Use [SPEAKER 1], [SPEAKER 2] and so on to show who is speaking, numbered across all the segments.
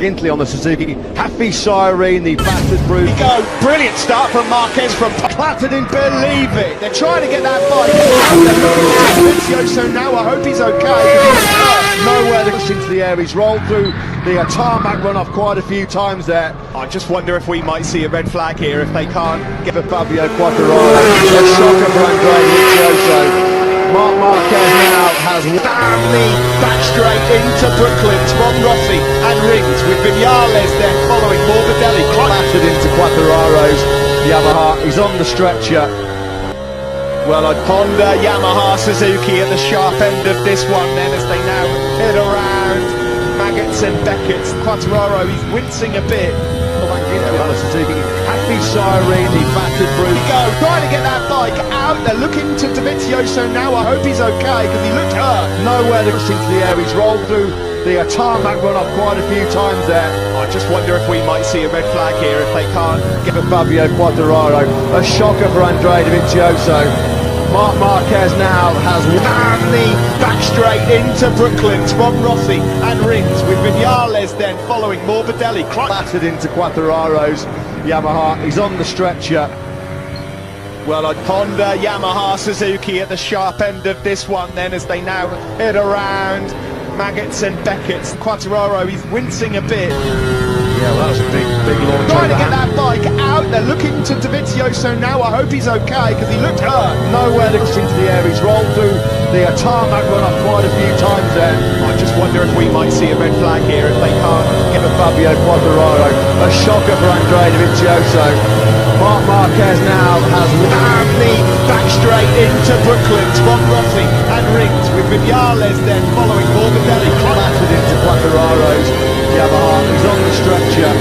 [SPEAKER 1] Gintley on the Suzuki, Happy Siren, the battered brute.
[SPEAKER 2] Go, brilliant start from Marquez from
[SPEAKER 1] Platter didn't believe it.
[SPEAKER 2] They're trying to get that bike. So now I hope he's okay.
[SPEAKER 1] Nowhere to push into the air. He's rolled through the tarmac run-off quite a few times there.
[SPEAKER 2] I just wonder if we might see a red flag here if they can't
[SPEAKER 1] get Fabio Quattararo. A shocker for Andrea Vicioso. Marc Marquez now has
[SPEAKER 2] family back straight into Brooklands from Rossi and Rings with Vinales then following Morbidelli.
[SPEAKER 1] Clattered into Quattararo's Yamaha. He's on the stretcher.
[SPEAKER 2] Well, I'd Honda, Yamaha, Suzuki at the sharp end of this one then as they now head around Maggots and Beckett's. Quattararo, he's wincing a bit.
[SPEAKER 1] Suzuki, Happy Siren, the battered brute.
[SPEAKER 2] Go, trying to get that bike out. They're looking to Davizioso now. I hope he's okay because he looked hurt.
[SPEAKER 1] Nowhere to push into the air. He's rolled through the tarmac run-off quite a few times there.
[SPEAKER 2] I just wonder if we might see a red flag here if they can't
[SPEAKER 1] get Fabio Quattararo. A shocker for Andrea Dovizioso. Marc Marquez now has
[SPEAKER 2] family back straight into Brooklands from Rossi and Rings with Vinales then following Morbidelli.
[SPEAKER 1] Clattered into Quattararo's Yamaha. He's on the stretcher.
[SPEAKER 2] Well, I'd Honda, Yamaha, Suzuki at the sharp end of this one then as they now head around Maggots and Beckett's. Quattararo, he's wincing a bit.
[SPEAKER 1] Yeah, well, that was a big launch.
[SPEAKER 2] Trying to get that bike out. They're looking to Davizioso now. I hope he's okay because he looked hurt.
[SPEAKER 1] Nowhere to push into the air. He's rolled through the tarmac run-off quite a few times there.
[SPEAKER 2] I just wonder if we might see a red flag here if they can't
[SPEAKER 1] get Fabio Quattararo. A shocker for Andrea Dovizioso. Marc Marquez now has
[SPEAKER 2] family back straight into Brooklands from Rossi and Rings with Vinales then following Morbidelli.
[SPEAKER 1] Clattered into Quattararo's Yamaha. He's on the stretcher.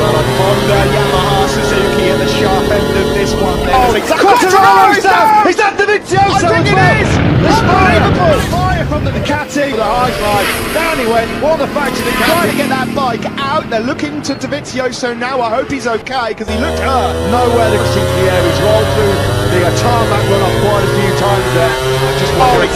[SPEAKER 2] Well, a Honda, Yamaha, Suzuki at the sharp end of this one.
[SPEAKER 1] Quattararo's down! He's at Dovizioso!
[SPEAKER 2] I think it is!
[SPEAKER 1] Unbelievable! Fire from the Ducati with a high five. Down he went. What the fact to the Ducati?
[SPEAKER 2] Trying to get that bike out. They're looking to Dovizioso now. I hope he's okay because he looked hurt.
[SPEAKER 1] Nowhere to push into the air. He's rolled through the tarmac run-off quite a few times there.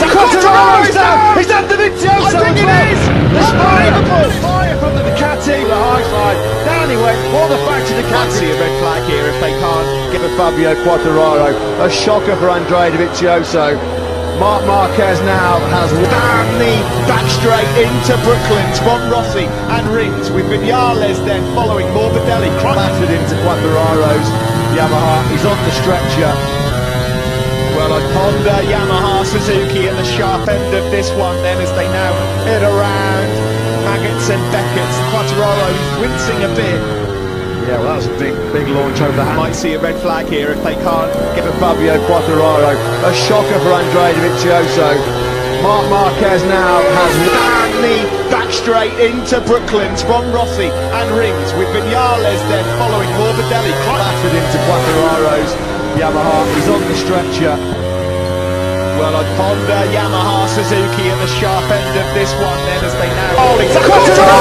[SPEAKER 2] Quattararo's down!
[SPEAKER 1] He's at Dovizioso!
[SPEAKER 2] I think it is!
[SPEAKER 1] Unbelievable! Fire from the Ducati with a high five. Down he went. What the fact to the
[SPEAKER 2] Might
[SPEAKER 1] Ducati?
[SPEAKER 2] see a red flag here if they can't
[SPEAKER 1] get Fabio Quattararo. A shocker for Andrea Dovizioso. Marc Marquez now has
[SPEAKER 2] family back straight into Brooklands from Rossi and Rings with Vinales then following Morbidelli.
[SPEAKER 1] Clattered into Quattararo's Yamaha. He's on the stretcher.
[SPEAKER 2] Well, a Honda, Yamaha, Suzuki at the sharp end of this one then as they now head around Maggots and Beckett's. Quattararo, he's wincing a bit.
[SPEAKER 1] Yeah, well, that was a big launch over the hand.
[SPEAKER 2] Might see a red flag here if they can't
[SPEAKER 1] get Fabio Quattararo. A shocker for Andrea Dovizioso. Marc Marquez now has
[SPEAKER 2] family back straight into Brooklands from Rossi and Rings with Vinales then following Morbidelli.
[SPEAKER 1] Clattered into Quattararo's Yamaha. He's on the stretcher.
[SPEAKER 2] Well, a Honda, Yamaha, Suzuki at the sharp end of this one then as they now
[SPEAKER 1] Quattararo!